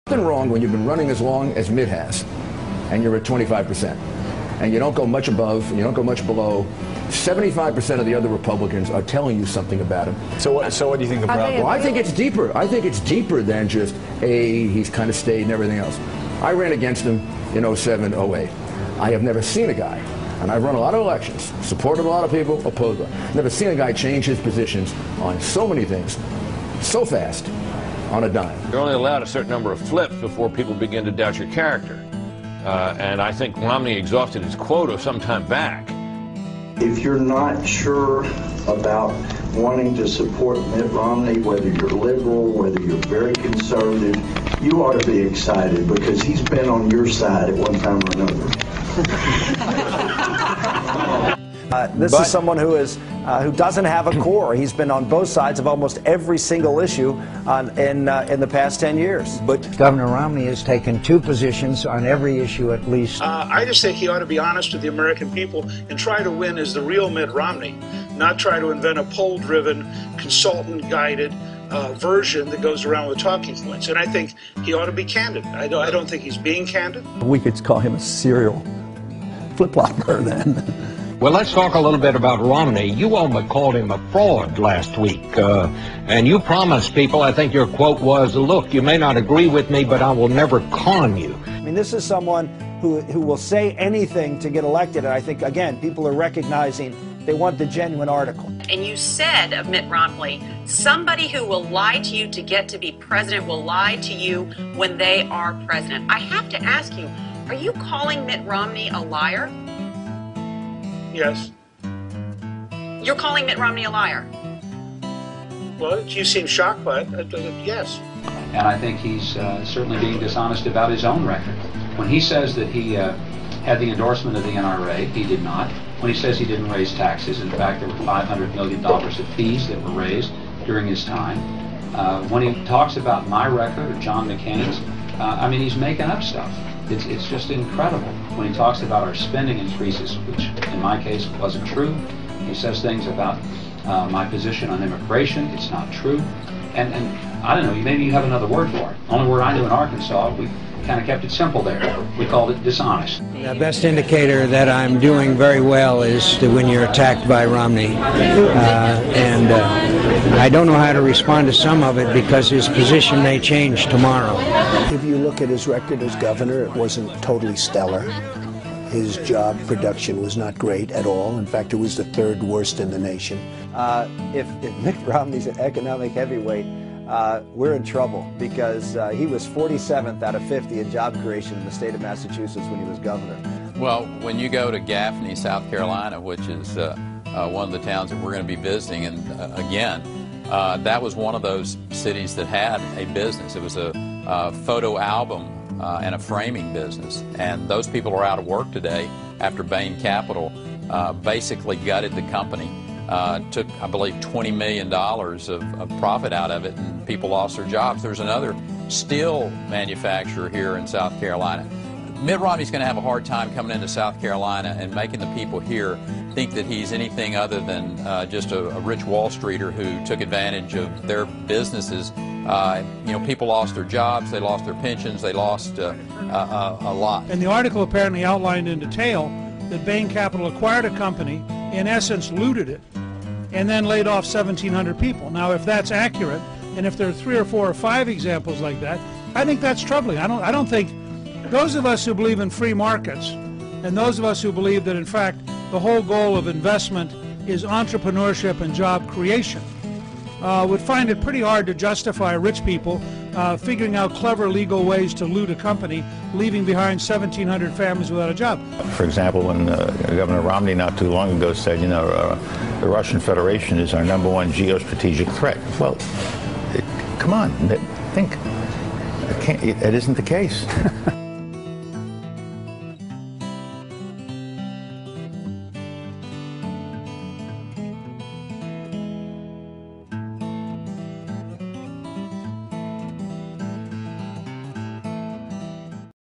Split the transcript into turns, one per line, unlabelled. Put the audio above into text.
Nothing wrong when you've been running as long as Mitt has, and you're at 25%, and you don't go much above, and you don't go much below. 75% of the other Republicans are telling you something about him.
So what do you think the problem?
Well, I think it's deeper. I think it's deeper than just, he's kind of stayed and everything else. I ran against him in 07, 08. I have never seen a guy, and I've run a lot of elections, supported a lot of people, opposed them. Never seen a guy change his positions on so many things so fast on a dime.
You're only allowed a certain number of flips before people begin to doubt your character. And I think Romney exhausted his quota some time back.
If you're not sure about wanting to support Mitt Romney, whether you're liberal, whether you're very conservative, you ought to be excited because he's been on your side at one time or another.
This is someone who doesn't have a core. He's been on both sides of almost every single issue in the past 10 years.
But Governor Romney has taken two positions on every issue at least.
I just think he ought to be honest with the American people and try to win as the real Mitt Romney, not try to invent a poll-driven, consultant-guided version that goes around with talking points. And I think he ought to be candid. I don't think he's being candid.
We could call him a serial flip-flopper then.
Well, let's talk a little bit about Romney. You almost called him a fraud last week, and you promised people, I think your quote was, look, you may not agree with me, but I will never con you.
I mean, this is someone who will say anything to get elected, and I think, again, people are recognizing they want the genuine article.
And you said of Mitt Romney, somebody who will lie to you to get to be president will lie to you when they are president. I have to ask you, are you calling Mitt Romney a liar?
Yes.
You're calling Mitt Romney a liar?
Well, you seem shocked by it. Yes.
And I think he's certainly being dishonest about his own record. When he says that he had the endorsement of the NRA, he did not. When he says he didn't raise taxes, in fact, there were $500 million of fees that were raised during his time. When he talks about my record or John McCain's, I mean, he's making up stuff. It's just incredible. When he talks about our spending increases, which in my case wasn't true, he says things about my position on immigration. It's not true. And I don't know, maybe you have another word for it. Only word I knew in Arkansas, we kind of kept it simple there. We called it dishonest.
The best indicator that I'm doing very well is when you're attacked by Romney. I don't know how to respond to some of it because his position may change tomorrow.
If you look at his record as governor, it wasn't totally stellar. His job production was not great at all. In fact, it was the third worst in the nation.
If Mitt Romney's an economic heavyweight, we're in trouble because he was 47th out of 50 in job creation in the state of Massachusetts when he was governor.
Well, when you go to Gaffney, South Carolina, which is one of the towns that we're going to be visiting, and again, that was one of those cities that had a business. It was a photo album and a framing business, and those people are out of work today after Bain Capital basically gutted the company. Took, I believe, $20 million of profit out of it, and people lost their jobs. There's another steel manufacturer here in South Carolina. Mitt Romney's going to have a hard time coming into South Carolina and making the people here think that he's anything other than just a rich Wall Streeter who took advantage of their businesses. People lost their jobs, they lost their pensions, they lost a lot.
And the article apparently outlined in detail that Bain Capital acquired a company, in essence looted it, and then laid off 1,700 people. Now, if that's accurate, and if there are 3 or 4 or 5 examples like that, I think that's troubling. I don't think those of us who believe in free markets, and those of us who believe that, in fact, the whole goal of investment is entrepreneurship and job creation, would find it pretty hard to justify rich people figuring out clever legal ways to loot a company, leaving behind 1,700 families without a job.
For example, when Governor Romney not too long ago said, the Russian Federation is our #1 geostrategic threat. Well, come on, think. It isn't the case.